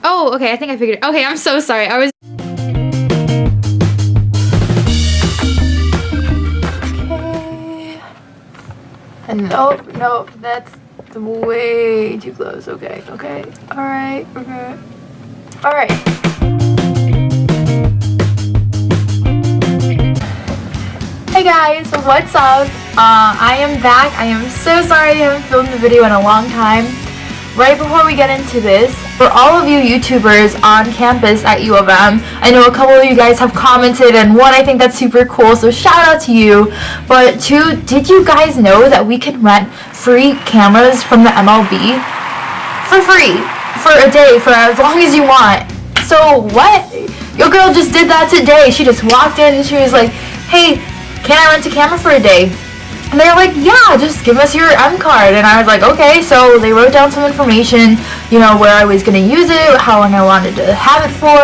Oh, okay, I think I figured it. Okay, I'm so sorry. I was... Okay. And nope, that's way too close. Okay. Alright, we're good. Alright. Hey guys, what's up? I am back. I am so sorry I haven't filmed the video in a long time. Right before we get into this, for all of you YouTubers on campus at U of M, I know a couple of you guys have commented, and one, I think that's super cool, so shout out to you. But two, did you guys know that we can rent free cameras from the MLB? For free. For a day, for as long as you want. So what? Your girl just did that today. She just walked in and she was like, hey, can I rent a camera for a day? And they're like, yeah, just give us your M card. And I was like, okay. So they wrote down some information, you know, where I was going to use it, how long I wanted to have it for,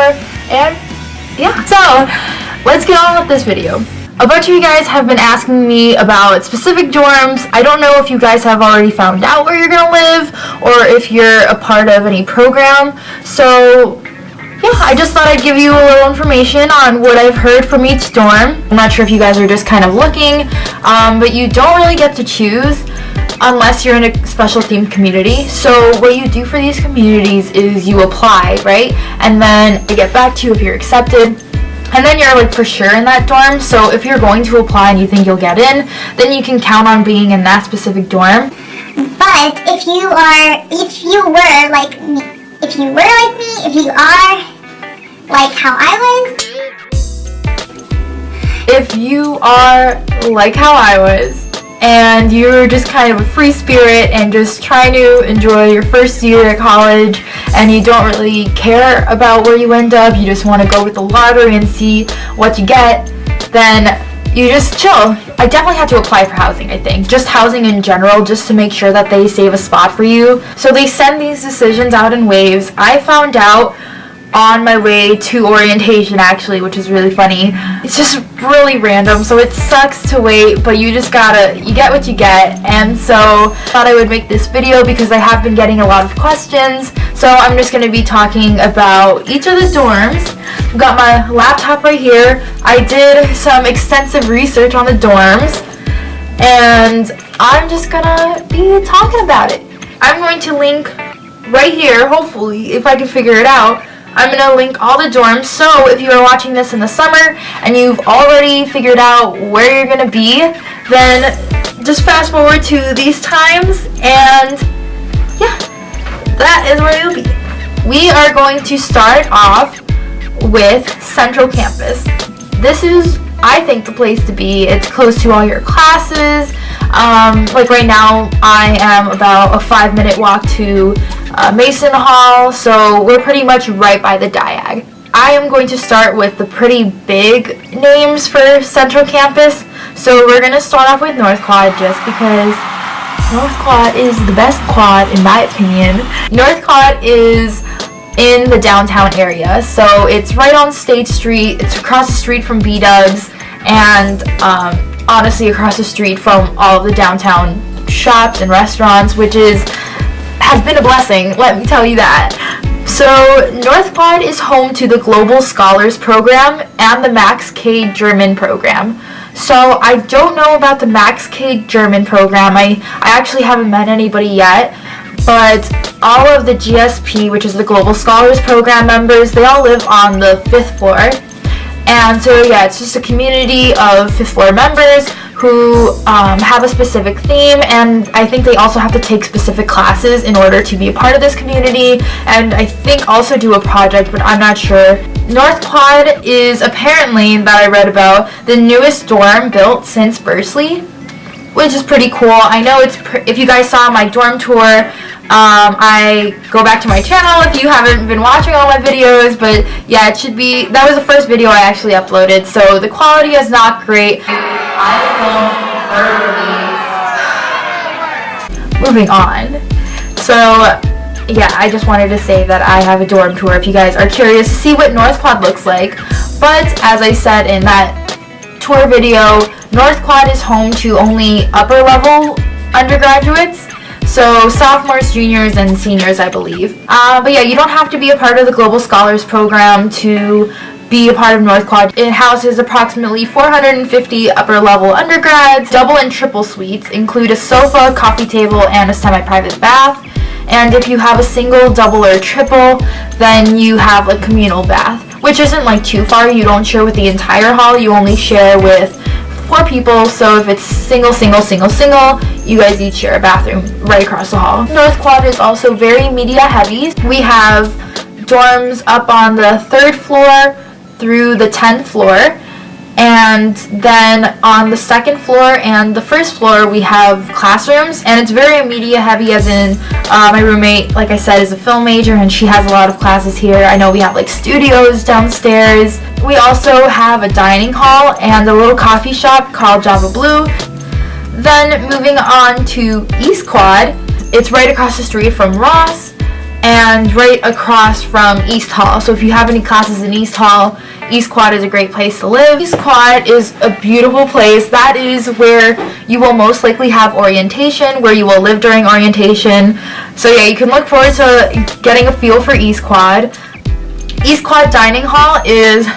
and yeah. So let's get on with this video. A bunch of you guys have been asking me about specific dorms. I don't know if you guys have already found out where you're going to live or if you're a part of any program. So yeah, I just thought I'd give you a little information on what I've heard from each dorm. I'm not sure if you guys are just kind of looking, but you don't really get to choose unless you're in a special themed community. So what you do for these communities is you apply, right? And then they get back to you if you're accepted. And then you're like for sure in that dorm. So if you're going to apply and you think you'll get in, then you can count on being in that specific dorm. But if you were like me, if you are like how I was. If you are like how I was, and you're just kind of a free spirit and just trying to enjoy your first year at college, and you don't really care about where you end up, you just want to go with the lottery and see what you get, then you just chill. I definitely had to apply for housing, I think. Just housing in general, just to make sure that they save a spot for you. So they send these decisions out in waves. I found out on my way to orientation, actually, which is really funny. It's just really random, so it sucks to wait, but you get what you get. And so I thought I would make this video because I have been getting a lot of questions. So I'm just going to be talking about each of the dorms. I've got my laptop right here. I did some extensive research on the dorms, and I'm just gonna be talking about it. I'm going to link right here, hopefully, if I can figure it out. I'm going to link all the dorms, so if you are watching this in the summer and you've already figured out where you're going to be, then just fast forward to these times, and yeah, that is where you'll be. We are going to start off with Central Campus. This is, I think, the place to be. It's close to all your classes. Like right now, I am about a 5-minute walk to Mason Hall, so we're pretty much right by the Diag. I am going to start with the pretty big names for Central Campus. So we're going to start off with North Quad, just because North Quad is the best quad in my opinion. North Quad is in the downtown area, so it's right on State Street. It's across the street from B-Dubs, and honestly across the street from all the downtown shops and restaurants, which has been a blessing, let me tell you that. So North Quad is home to the Global Scholars Program and the Max K German program. So I don't know about the Max K German program. I actually haven't met anybody yet, but all of the GSP, which is the Global Scholars Program members, they all live on the 5th floor. And so yeah, it's just a community of 5th floor members who have a specific theme, and I think they also have to take specific classes in order to be a part of this community, and I think also do a project, but I'm not sure. North Quad is apparently, that I read about, the newest dorm built since Bursley, which is pretty cool. I know if you guys saw my dorm tour, I go back to my channel if you haven't been watching all my videos, but yeah, it should be, that was the first video I actually uploaded, so the quality is not great. Moving on. So yeah, I just wanted to say that I have a dorm tour if you guys are curious to see what North Quad looks like. But as I said in that tour video, North Quad is home to only upper level undergraduates. So sophomores, juniors, and seniors, I believe. But yeah, you don't have to be a part of the Global Scholars Program to be a part of North Quad. It houses approximately 450 upper-level undergrads. Double and triple suites include a sofa, coffee table, and a semi-private bath. And if you have a single, double, or triple, then you have a communal bath, which isn't like too far. You don't share with the entire hall. You only share with 4 people. So if it's single, single, single, single, you guys each share a bathroom right across the hall. North Quad is also very media heavy. We have dorms up on the 3rd floor through the 10th floor, and then on the 2nd floor and the 1st floor we have classrooms, and it's very media heavy, as in my roommate, like I said, is a film major and she has a lot of classes here. I know we have like studios downstairs. We also have a dining hall and a little coffee shop called Java Blue. Then moving on to East Quad, it's right across the street from Ross and right across from East Hall. So if you have any classes in East Hall, East Quad is a great place to live. East Quad is a beautiful place. That is where you will most likely have orientation, where you will live during orientation. So yeah, you can look forward to getting a feel for East Quad. East Quad Dining Hall is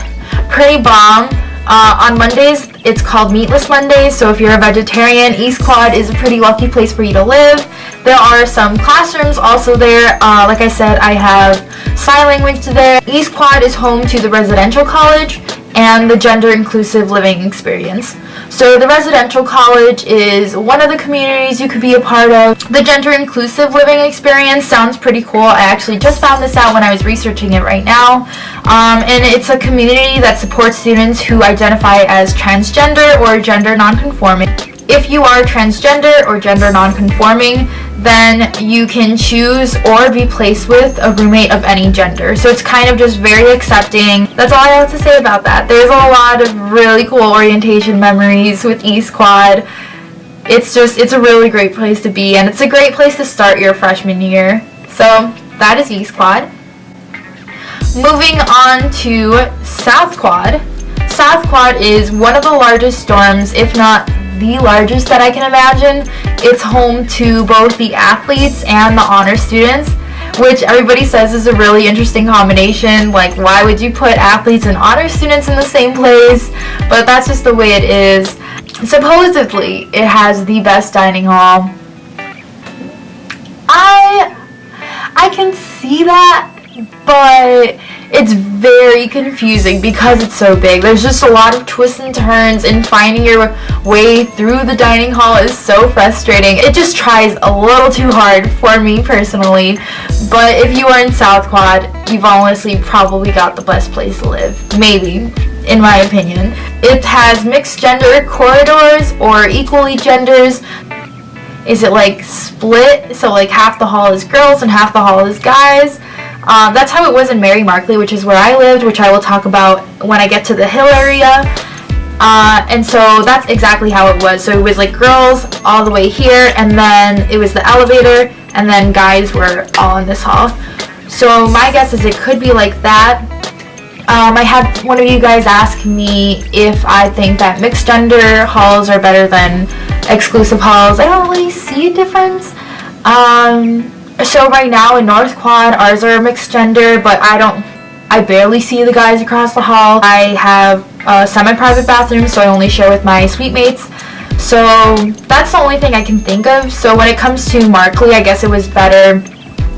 pretty bomb. On Mondays, it's called Meatless Mondays, so if you're a vegetarian, East Quad is a pretty lucky place for you to live. There are some classrooms also there. Like I said, I have sign language there. East Quad is home to the residential college and the gender inclusive living experience. So the residential college is one of the communities you could be a part of. The gender inclusive living experience sounds pretty cool. I actually just found this out when I was researching it right now. And it's a community that supports students who identify as transgender or gender nonconforming. If you are transgender or gender nonconforming, then you can choose or be placed with a roommate of any gender. So it's kind of just very accepting. That's all I have to say about that. There's a lot of really cool orientation memories with East Quad. It's a really great place to be, and it's a great place to start your freshman year. So that is East Quad. Moving on to South Quad. South Quad is one of the largest dorms, if not the largest that I can imagine. It's home to both the athletes and the honor students, which everybody says is a really interesting combination. Like, why would you put athletes and honor students in the same place? But that's just the way it is. Supposedly, it has the best dining hall. I can see that, but it's very confusing because it's so big. There's just a lot of twists and turns, and finding your way through the dining hall is so frustrating. It just tries a little too hard for me personally. But if you are in South Quad, you've honestly probably got the best place to live. Maybe, in my opinion. It has mixed gender corridors or equally genders. Is it like split? So like half the hall is girls and half the hall is guys. That's how it was in Mary Markley, which is where I lived, which I will talk about when I get to the Hill area. And so that's exactly how it was. So it was like girls all the way here, and then it was the elevator, and then guys were all in this hall. So my guess is it could be like that. I had one of you guys ask me if I think that mixed gender halls are better than exclusive halls. I don't really see a difference. So right now in North Quad, ours are mixed gender, but I barely see the guys across the hall. I have a semi-private bathroom, so I only share with my suite mates. So that's the only thing I can think of. So when it comes to Markley, I guess it was better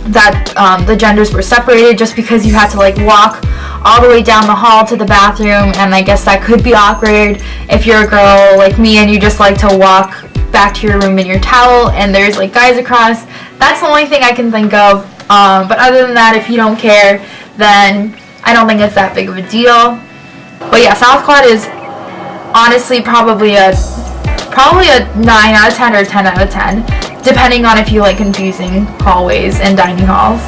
that the genders were separated, just because you had to like walk all the way down the hall to the bathroom, and I guess that could be awkward if you're a girl like me and you just like to walk back to your room in your towel and there's like guys across. That's the only thing I can think of. But other than that, if you don't care, then I don't think it's that big of a deal. But yeah, South Quad is honestly probably a 9 out of 10 or 10 out of 10, depending on if you like confusing hallways and dining halls.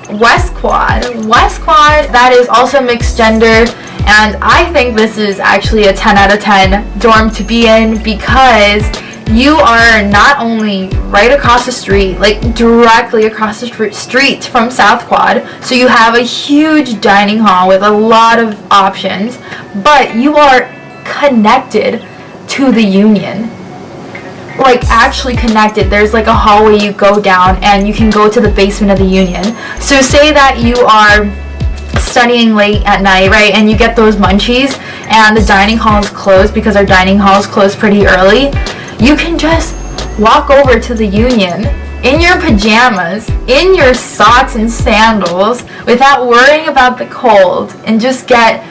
West Quad, that is also mixed gender, and I think this is actually a 10 out of 10 dorm to be in, because you are not only right across the street, like directly across the street from South Quad, so you have a huge dining hall with a lot of options, but you are connected to the Union. like actually connected. There's like a hallway you go down and you can go to the basement of the Union. So say that you are studying late at night, right, and you get those munchies and the dining hall is closed because our dining hall is closed pretty early. You can just walk over to the Union in your pajamas, in your socks and sandals, without worrying about the cold, and just get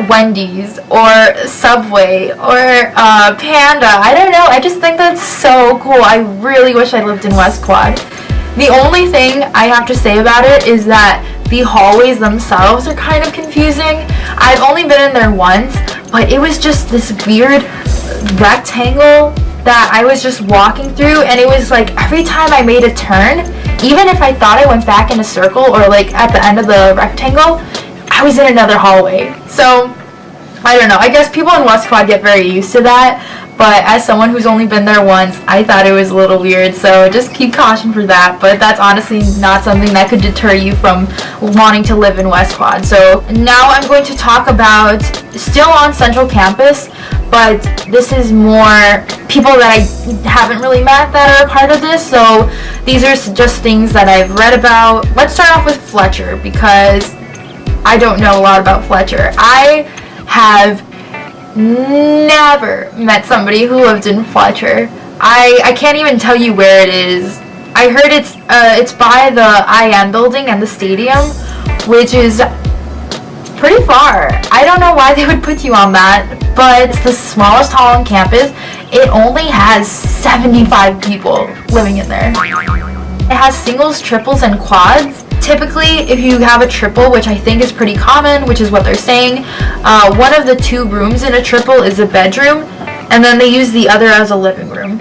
Wendy's or Subway or Panda. I don't know, I just think that's so cool. I really wish I lived in West Quad. The only thing I have to say about it is that the hallways themselves are kind of confusing. I've only been in there once, but it was just this weird rectangle that I was just walking through, and it was like every time I made a turn, even if I thought I went back in a circle or like at the end of the rectangle, I was in another hallway. So I don't know, I guess people in West Quad get very used to that, but as someone who's only been there once, I thought it was a little weird, so just keep caution for that. But that's honestly not something that could deter you from wanting to live in West Quad. So now I'm going to talk about, still on Central Campus, but this is more people that I haven't really met that are a part of this, so these are just things that I've read about. Let's start off with Fletcher, because I don't know a lot about Fletcher. I have never met somebody who lived in Fletcher. I can't even tell you where it is. I heard it's by the IM building and the stadium, which is pretty far. I don't know why they would put you on that, but it's the smallest hall on campus. It only has 75 people living in there. It has singles, triples, and quads. Typically, if you have a triple, which I think is pretty common, which is what they're saying, one of the two rooms in a triple is a bedroom, and then they use the other as a living room.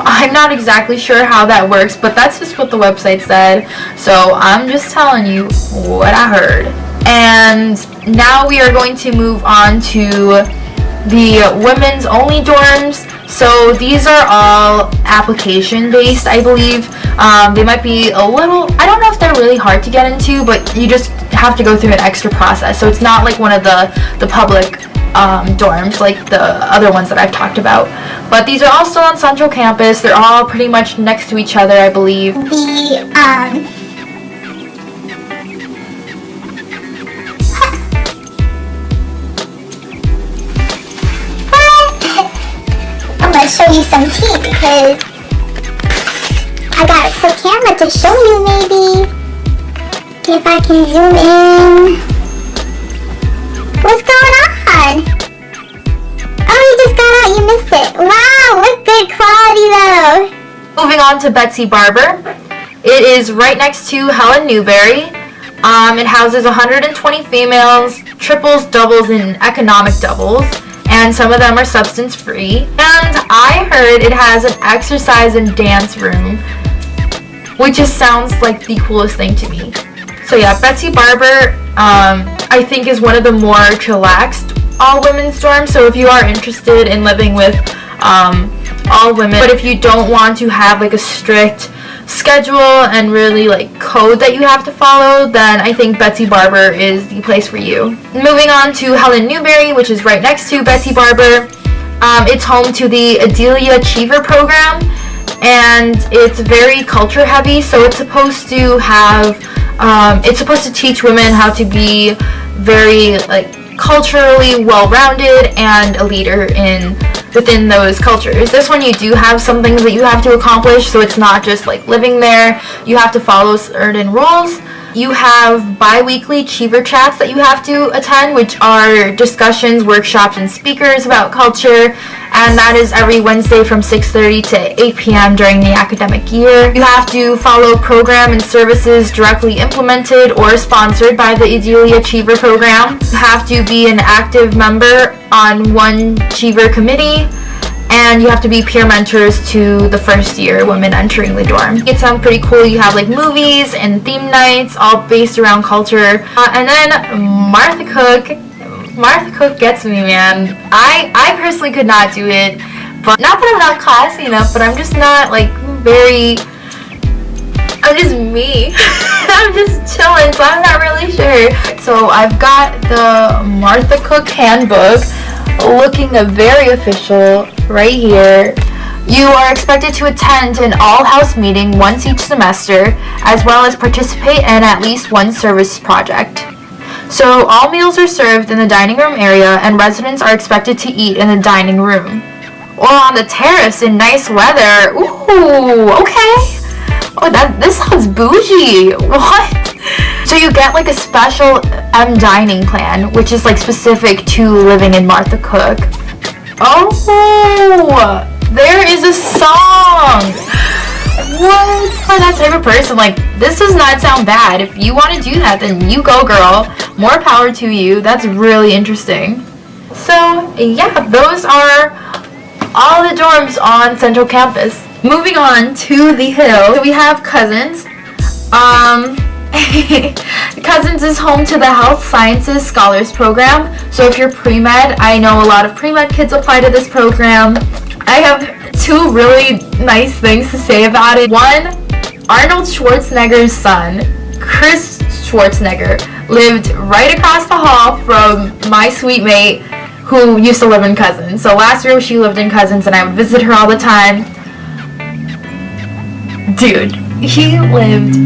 I'm not exactly sure how that works, but that's just what the website said, so I'm just telling you what I heard. And now we are going to move on to the women's only dorms. So these are all application based, I believe. They might be a little, I don't know if they're really hard to get into, but you just have to go through an extra process. So it's not like one of the public dorms like the other ones that I've talked about. But these are all still on Central Campus. They're all pretty much next to each other, I believe. I'm gonna show you some tea because I got a quick camera to show you, maybe. If I can zoom in. What's going on? Oh, you just got out, you missed it. Wow, what good quality though. Moving on to Betsy Barber. It is right next to Helen Newberry. It houses 120 females, triples, doubles, and economic doubles. And some of them are substance free. And I heard it has an exercise and dance room, which just sounds like the coolest thing to me. So yeah, Betsy Barber, I think is one of the more chillaxed all-women's dorms. So if you are interested in living with all women, but if you don't want to have like a strict schedule and really like code that you have to follow, then I think Betsy Barber is the place for you. Moving on to Helen Newberry, which is right next to Betsy Barber. It's home to the Adelia Achiever program, and it's very culture heavy, so it's supposed to have it's supposed to teach women how to be very like culturally well-rounded and a leader within those cultures. This one you do have some things that you have to accomplish, so it's not just like living there. You have to follow certain rules. You have bi-weekly Cheever chats that you have to attend, which are discussions, workshops, and speakers about culture, and that is every Wednesday from 6:30 to 8 p.m. during the academic year. You have to follow program and services directly implemented or sponsored by the Adelia Cheever program. You have to be an active member on one Cheever committee, and you have to be peer mentors to the first year women entering the dorm. It sounds pretty cool. You have like movies and theme nights all based around culture. And then Martha Cook gets me, man. I personally could not do it, but not that I'm not classy enough, but I'm just not like I'm just me. I'm just chilling, so I'm not really sure. So I've got the Martha Cook Handbook. looking very official right here. You are expected to attend an all-house meeting once each semester, as well as participate in at least one service project. So all meals are served in the dining room area, and residents are expected to eat in the dining room or on the terrace in nice weather. Ooh, okay. Oh, this sounds bougie. What? So you get like a special dining plan, which is like specific to living in Martha Cook. Oh, there is a song. What? For that type of person, like, this does not sound bad. If you want to do that, then you go, girl. More power to you. That's really interesting. So yeah, those are all the dorms on Central Campus. Moving on to the Hill, so we have Cousins. Cousins is home to the Health Sciences Scholars Program. So if you're pre-med, I know a lot of pre-med kids apply to this program. I have two really nice things to say about it. One, Arnold Schwarzenegger's son, Chris Schwarzenegger, lived right across the hall from my sweet mate who used to live in Cousins. So last year she lived in Cousins and I would visit her all the time. Dude, he lived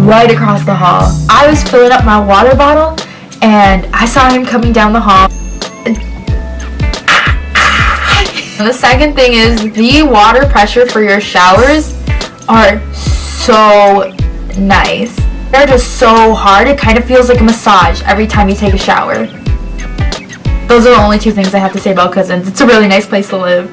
right across the hall. I was filling up my water bottle and I saw him coming down the hall. And the second thing is the water pressure for your showers are so nice. They're just so hard, it kind of feels like a massage every time you take a shower. Those are the only two things I have to say about Cousins. It's a really nice place to live.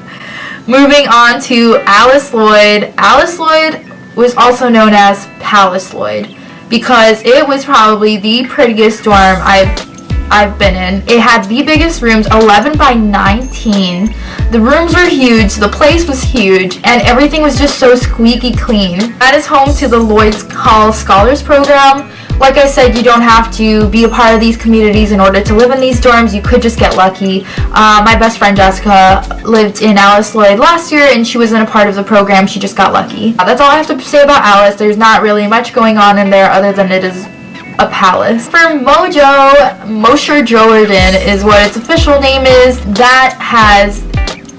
Moving on to Alice Lloyd. Alice Lloyd was also known as Palace Lloyd because it was probably the prettiest dorm I've been in. It had the biggest rooms, 11 by 19. The rooms were huge, the place was huge, and everything was just so squeaky clean. That is home to the Lloyd's Hall Scholars Program. Like I said, you don't have to be a part of these communities in order to live in these dorms. You could just get lucky. My best friend Jessica lived in Alice Lloyd last year and she wasn't a part of the program. She just got lucky. That's all I have to say about Alice. There's not really much going on in there other than it is a palace. For Mojo, Mosher Jordan is what its official name is. That has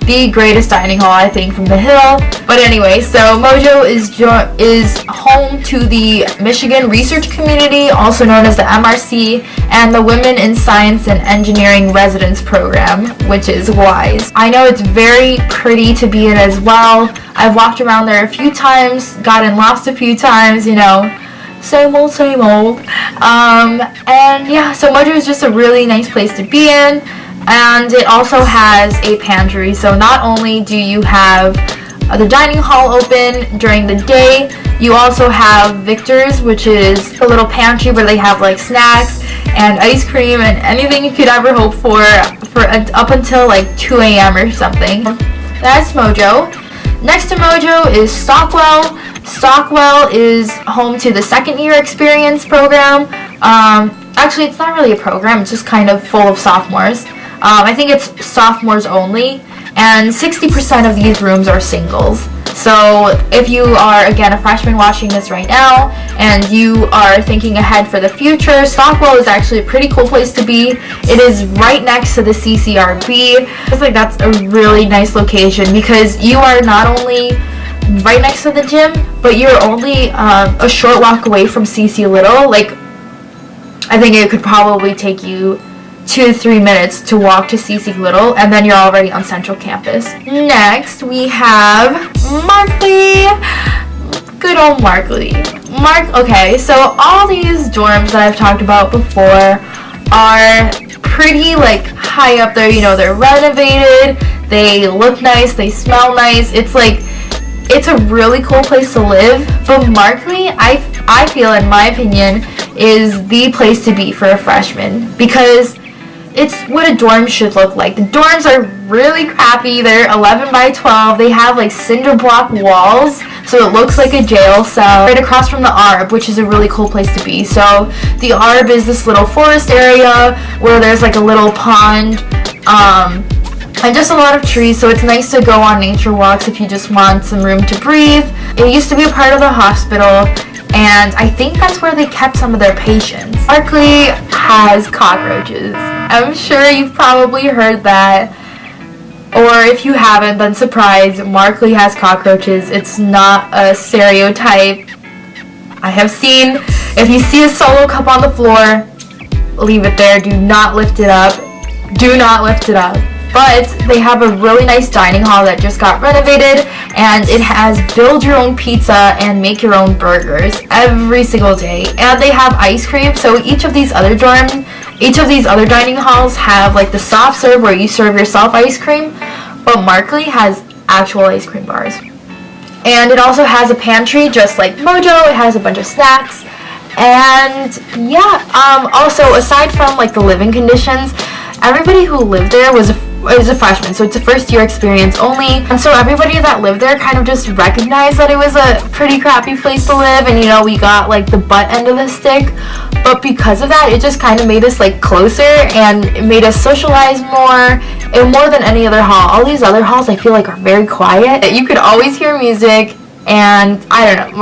the greatest dining hall, I think, from the Hill. But anyway, so Mojo is home to the Michigan Research Community, also known as the MRC, and the Women in Science and Engineering Residence Program, which is WISE. I know it's very pretty to be in as well. I've walked around there a few times, gotten lost a few times, you know. Same old, same old. And yeah, so Mojo is just a really nice place to be in. And it also has a pantry, so not only do you have the dining hall open during the day, you also have Victor's, which is a little pantry where they have like snacks and ice cream and anything you could ever hope for up until like 2 a.m. or something. That's Mojo. Next to Mojo is Stockwell. Stockwell is home to the second year experience program. Actually, it's not really a program, it's just kind of full of sophomores. I think it's sophomores only, and 60% of these rooms are singles. So if you are, again, a freshman watching this right now, and you are thinking ahead for the future, Stockwell is actually a pretty cool place to be. It is right next to the CCRB. I feel like that's a really nice location because you are not only right next to the gym, but you're only a short walk away from CC Little. Like, I think it could probably take you 2 to 3 minutes to walk to CC Little, and then you're already on Central Campus. Next, we have Markley. Good old Markley. Okay, so all these dorms that I've talked about before are pretty, like, high up there. You know, they're renovated, they look nice, they smell nice. It's like, it's a really cool place to live. But Markley, I feel, in my opinion, is the place to be for a freshman because it's what a dorm should look like. The dorms are really crappy. They're 11 by 12. They have like cinder block walls, so it looks like a jail cell. Right across from the Arb, which is a really cool place to be. So the Arb is this little forest area where there's like a little pond, and just a lot of trees, so it's nice to go on nature walks if you just want some room to breathe. It used to be a part of the hospital, and I think that's where they kept some of their patients. Markley has cockroaches. I'm sure you've probably heard that. Or if you haven't, then surprise, Markley has cockroaches. It's not a stereotype. I have seen, if you see a Solo cup on the floor, leave it there. Do not lift it up. Do not lift it up. But they have a really nice dining hall that just got renovated, and it has build your own pizza and make your own burgers every single day. And they have ice cream, so each of these other dining halls have like the soft serve where you serve yourself ice cream, but Markley has actual ice cream bars. And it also has a pantry just like Mojo. It has a bunch of snacks. And yeah, also aside from like the living conditions, everybody who lived there was a freshman, so it's a first year experience only, and so everybody that lived there kind of just recognized that it was a pretty crappy place to live, and you know, we got like the butt end of the stick, but because of that, it just kind of made us like closer, and it made us socialize more, and more than any other hall. All these other halls I feel like are very quiet. You could always hear music, and I don't know,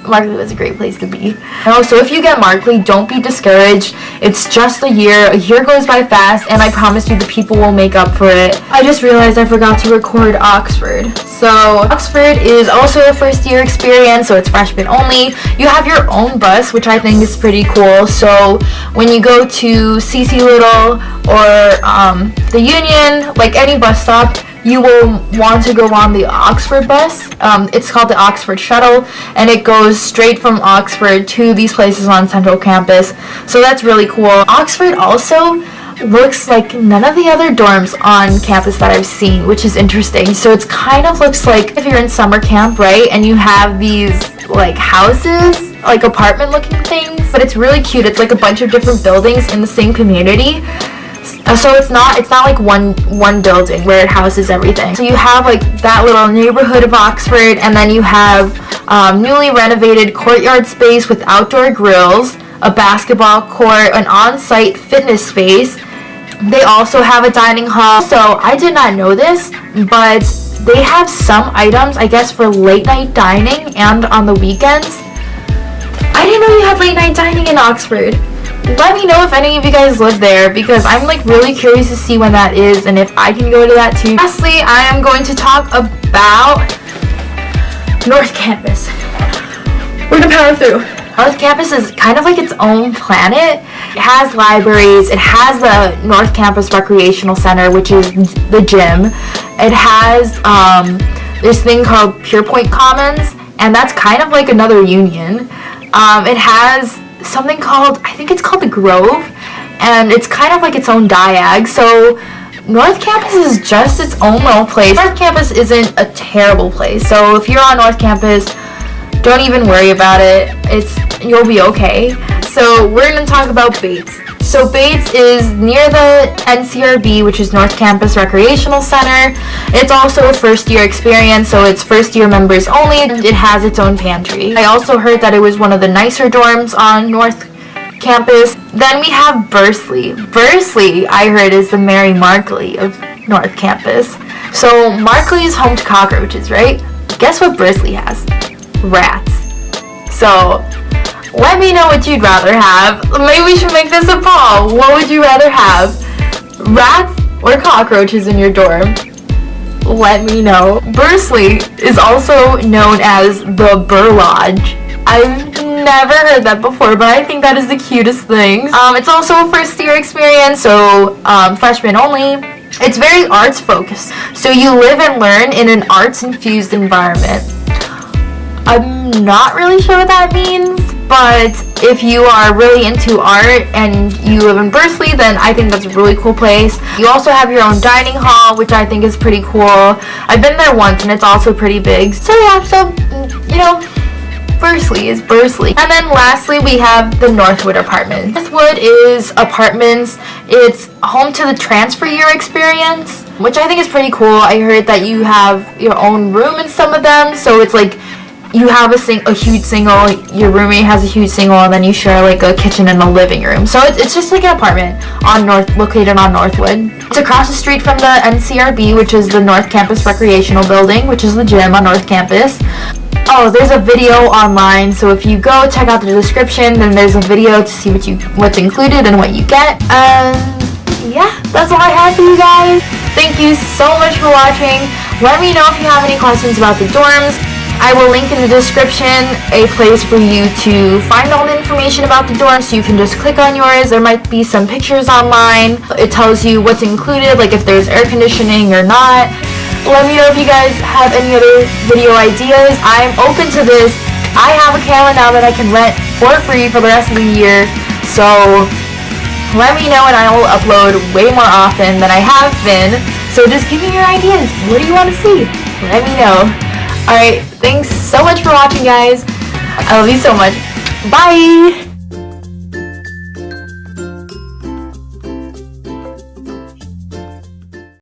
Markley was a great place to be. So if you get Markley, don't be discouraged. It's just a year. A year goes by fast, and I promise you the people will make up for it. I just realized I forgot to record Oxford. So Oxford is also a first year experience, so it's freshman only. You have your own bus, which I think is pretty cool. So when you go to CC Little or the Union, like any bus stop, you will want to go on the Oxford bus. It's called the Oxford Shuttle, and it goes straight from Oxford to these places on Central Campus. So that's really cool. Oxford also looks like none of the other dorms on campus that I've seen, which is interesting. So it's kind of looks like if you're in summer camp, right, and you have these like houses, like apartment looking things, but it's really cute. It's like a bunch of different buildings in the same community. So it's not like one building where it houses everything. So you have like that little neighborhood of Oxford, and then you have newly renovated courtyard space with outdoor grills, a basketball court, an on-site fitness space. They also have a dining hall. So I did not know this, but they have some items, I guess, for late night dining and on the weekends. I didn't know you had late night dining in Oxford. Let me know if any of you guys live there, because I'm like really curious to see when that is and if I can go to that too. Lastly, I am going to talk about North Campus. We're gonna power through. North Campus is kind of like its own planet. It has libraries. It has the North Campus Recreational Center, which is the gym. It has this thing called Pure Point Commons, and that's kind of like another union. It has something called, I think it's called the Grove, and it's kind of like its own diag. So North Campus is just its own little place. North Campus isn't a terrible place, so if you're on North Campus, don't even worry about it. You'll be okay. So we're gonna talk about Bates. So Bates is near the NCRB, which is North Campus Recreational Center. It's also a first year experience, so it's first year members only, and it has its own pantry. I also heard that it was one of the nicer dorms on North Campus. Then we have Bursley. Bursley, I heard, is the Mary Markley of North Campus. So Markley is home to cockroaches, right? Guess what Bursley has? Rats. So let me know what you'd rather have. Maybe we should make this a poll. What would you rather have? Rats or cockroaches in your dorm? Let me know. Bursley is also known as the Burr Lodge. I've never heard that before, but I think that is the cutest thing. It's also a first year experience, so freshmen only. It's very arts focused, so you live and learn in an arts infused environment. I'm not really sure what that means, but if you are really into art and you live in Bursley, then I think that's a really cool place. You also have your own dining hall, which I think is pretty cool. I've been there once and it's also pretty big. So yeah, you know, Bursley is Bursley. And then lastly, we have the Northwood Apartment. Northwood is apartments. It's home to the transfer year experience, which I think is pretty cool. I heard that you have your own room in some of them, so it's like you have a huge single, your roommate has a huge single, and then you share like a kitchen and a living room. So it's just like an apartment located on Northwood. It's across the street from the NCRB, which is the North Campus Recreational Building, which is the gym on North Campus. Oh, there's a video online, so if you go check out the description, then there's a video to see what's included and what you get. Yeah, that's all I have for you guys. Thank you so much for watching. Let me know if you have any questions about the dorms. I will link in the description a place for you to find all the information about the dorms, so you can just click on yours. There might be some pictures online. It tells you what's included, like if there's air conditioning or not. Let me know if you guys have any other video ideas. I'm open to this. I have a camera now that I can rent for free for the rest of the year, so let me know and I will upload way more often than I have been. So just give me your ideas. What do you want to see? Let me know. Alright, thanks so much for watching, guys. I love you so much. Bye!